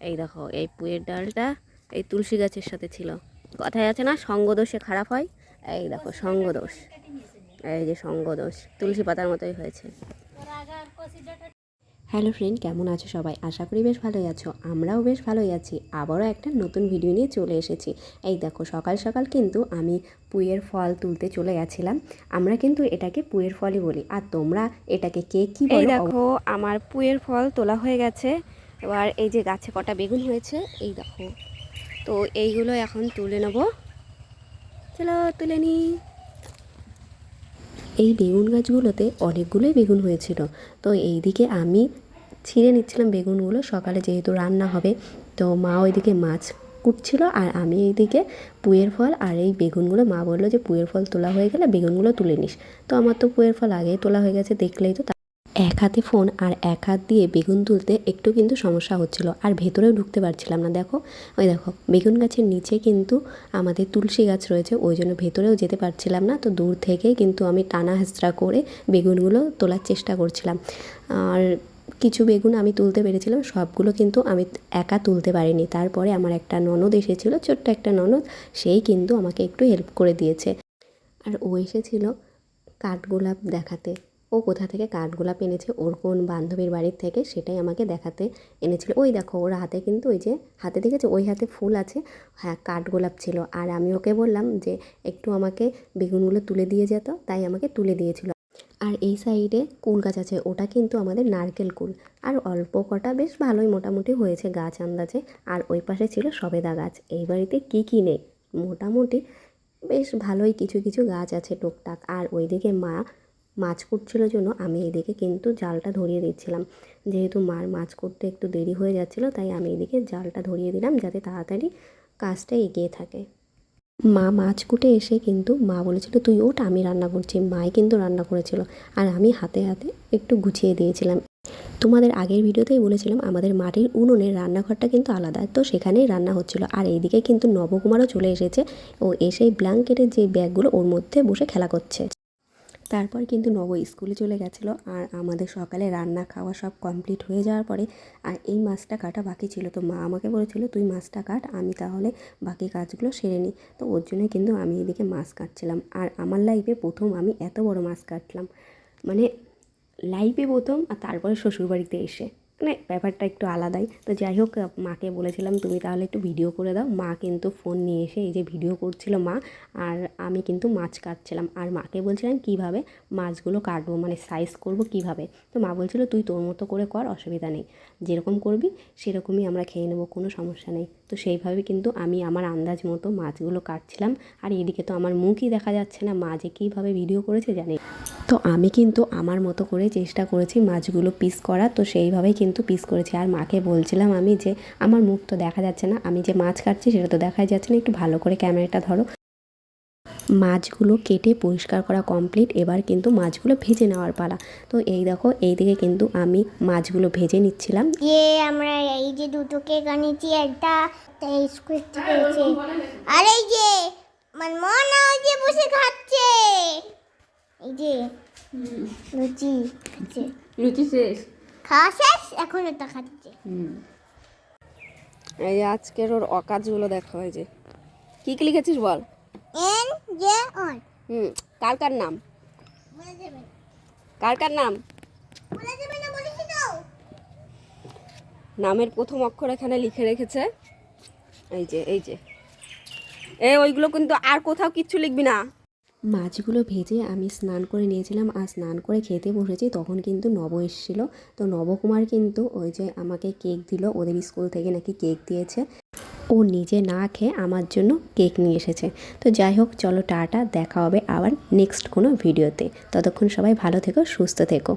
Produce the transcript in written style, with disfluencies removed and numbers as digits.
এই দেখো এই পুয়ের ডালটা এই তুলসী গাছের সাথে ছিল। কথায় আছে না, সঙ্গদোষে খারাপ হয়। এই দেখো সঙ্গদোষ, এই যে সঙ্গদোষ তুলসী পাতার মতোই হয়েছে। হ্যালো ফ্রেন্ড, কেমন আছো সবাই? আশা করি বেশ ভালোই আছো। আমরাও বেশ ভালোই আছি। আবারও একটা নতুন ভিডিও নিয়ে চলে এসেছি। এই দেখো সকাল সকাল কিন্তু আমি পুয়ের ফল তুলতে চলে গেছিলাম। আমরা কিন্তু এটাকে পুয়ের ফলই বলি, আর তোমরা এটাকে কে কী বলো? এই দেখো আমার পুয়ের ফল তোলা হয়ে গেছে। এবার এই যে গাছে কটা বেগুন হয়েছে এই দেখো, তো এইগুলো এখন তুলে নেব। চলো তুলে নিই। এই বেগুন গাছগুলোতে অনেকগুলোই বেগুন হয়েছিল, তো এইদিকে আমি ছিঁড়ে নিচ্ছিলাম বেগুনগুলো। সকালে যেহেতু রান্না হবে, তো মা ওইদিকে মাছ কুটছিল আর আমি এইদিকে পুয়ের ফল আর এই বেগুনগুলো, মা বললো যে পুয়ের ফল তোলা হয়ে গেলে বেগুনগুলো তুলে নিস। তো আমার তো পুয়ের ফল আগেই তোলা হয়ে গেছে, দেখলেই তো। এক হাতে ফোন আর এক হাত দিয়ে বেগুন তুলতে একটু কিন্তু সমস্যা হচ্ছিল, আর ভেতরেও ঢুকতে পারছিলাম না। দেখো ওই দেখো বেগুন গাছের নিচে কিন্তু আমাদের তুলসী গাছ রয়েছে, ওই জন্য ভেতরেও যেতে পারছিলাম না। তো দূর থেকেই কিন্তু আমি টানা হেঁচড়া করে বেগুনগুলো তোলার চেষ্টা করছিলাম। আর কিছু বেগুন আমি তুলতে পেরেছিলাম, সবগুলো কিন্তু আমি একা তুলতে পারিনি। তারপরে আমার একটা ননদ এসেছিলো, ছোট্ট একটা ননদ, সেই কিন্তু আমাকে একটু হেল্প করে দিয়েছে। আর ও এসেছিলো কাঠগোলাপ দেখাতে। ও কোথা থেকে কাঠগোলাপ এনেছে, ওর কোন বান্ধবীর বাড়ির থেকে, সেটাই আমাকে দেখাতে এনেছিল। ওই দেখো ওর হাতে কিন্তু, ওই যে হাতে দেখেছে, ওই হাতে ফুল আছে, হ্যাঁ কাঠগোলাপ ছিল। আর আমি ওকে বললাম যে একটু আমাকে বেগুনগুলো তুলে দিয়ে যেত, তাই আমাকে তুলে দিয়েছিল। আর এই সাইডে কুল গাছ আছে, ওটা কিন্তু আমাদের নারকেল কুল। আর অল্প কটা বেশ ভালোই মোটামুটি হয়েছে গাছ আন্দাজে। আর ওই পাশে ছিল সবেদা গাছ। এই বাড়িতে কী নেই, মোটামুটি বেশ ভালোই কিছু কিছু গাছ আছে টুকটাক। আর ওইদিকে মা মাছ কুটছিল জন্য আমি এদিকে কিন্তু জালটা ধরিয়ে দিচ্ছিলাম। যেহেতু মার মাছ করতে একটু দেরি হয়ে যাচ্ছিলো, তাই আমি এদিকে জালটা ধরিয়ে দিলাম যাতে তাড়াতাড়ি কাজটা এগিয়ে থাকে। মা মাছ কুটে এসে কিন্তু মা বলেছিল তুই ওঠ, আমি রান্না করছি। মাই কিন্তু রান্না করেছিল আর আমি হাতে হাতে একটু গুছিয়ে দিয়েছিলাম। তোমাদের আগের ভিডিওতেই বলেছিলাম আমাদের মাটির উনুনের রান্নাঘরটা কিন্তু আলাদা, তো সেখানেই রান্না হচ্ছিল। আর এইদিকে কিন্তু নবকুমারও চলে এসেছে। ও এসেই ব্ল্যাঙ্কেটের যে ব্যাগগুলো ওর মধ্যে বসে খেলা করছে। তারপর কিন্তু নব স্কুলে চলে গেছিলো, আর আমাদের সকালে রান্না খাওয়া সব কমপ্লিট হয়ে যাওয়ার পরে আর এই মাছটা কাটা বাকি ছিল। তো মা আমাকে বলেছিল তুই মাছটা কাট, আমি তাহলে বাকি কাজগুলো সেরে নিই। তো ওর জন্যই কিন্তু আমি এদিকে মাছ কাটছিলাম। আর আমার লাইফে প্রথম আমি এত বড় মাছ কাটলাম, মানে লাইফে প্রথম। আর তারপরে শ্বশুরবাড়িতে এসে, মানে ব্যাপারটা একটু আলাদাই। তো যাই হোক, মাকে বলেছিলাম তুমি তাহলে একটু ভিডিও করে দাও। মা কিন্তু ফোন নিয়ে এসে এই যে ভিডিও করছিল মা, আর আমি কিন্তু মাছ কাটছিলাম। আর মাকে বলছিলাম কিভাবে মাছগুলো কাটবো, মানে সাইজ করব কিভাবে। তো মা বলছিল তুই তোর মতো করে কর, অসুবিধা নেই, যেরকম করবি সেরকমই আমরা খেয়ে নেবো, কোনো সমস্যা নেই। তো সেইভাবে কিন্তু আমি আমার আন্দাজ মতো মাছগুলো কাটছিলাম। আর এদিকে তো আমার মুখই দেখা যাচ্ছে না, মা যে কীভাবে ভিডিও করেছে জানি। তো আমি কিন্তু আমার মতো করে চেষ্টা করেছি মাছগুলো পিস করা, তো সেইভাবেই কিন্তু পিস করেছি। আর মাকে বলছিলাম আমি যে আমার মুখ তো দেখা যাচ্ছে না, আমি যে মাছ কাটছি সেটা তো দেখাই যাচ্ছে না, একটু ভালো করে ক্যামেরাটা ধরো। মাছগুলো কেটে পরিষ্কার করা কমপ্লিট, এবার কিন্তু মাছগুলো ভেজে নেওয়ার পালা। তো এই দেখো এইদিকে কিন্তু আমি মাছগুলো ভেজে নিচ্ছিলাম। আমরা এই যে দুটো কেক আনিয়েছি, একটা স্কুইজ করেছে, আর এই যে মন ওই যে বসে খাচ্ছে, এই যে লুচি খাচ্ছে। লুচি শেষ, খাওয়া শেষ, এখন এটা খাচ্ছে। এই যে আজকের ওর অকাজগুলো দেখা হয়। যে কী কী লিখেছিস বল? এন জে অন। কার কার নাম, বলে দেবে, কার কার নাম? বলে দেবে না, বলিস দাও। নামের প্রথম অক্ষর এখানে লিখে রেখেছে। এই যে এই যে ওইগুলো কিন্তু আর কোথাও কিচ্ছু লিখবি না। মাছগুলো ভেজে আমি স্নান করে নিয়েছিলাম, আর স্নান করে খেতে বসেছি। তখন কিন্তু নব এসেছিল। তো নবকুমার কিন্তু ওই যে আমাকে কেক দিল, ওদের স্কুল থেকে নাকি কেক দিয়েছে। ও নিজে না খেয়ে আমার জন্য কেক নিয়ে এসেছে। তো যাই হোক, চলো টাটা, দেখা হবে আবার নেক্সট কোনো ভিডিওতে। ততক্ষণ সবাই ভালো থেকো, সুস্থ থেকো।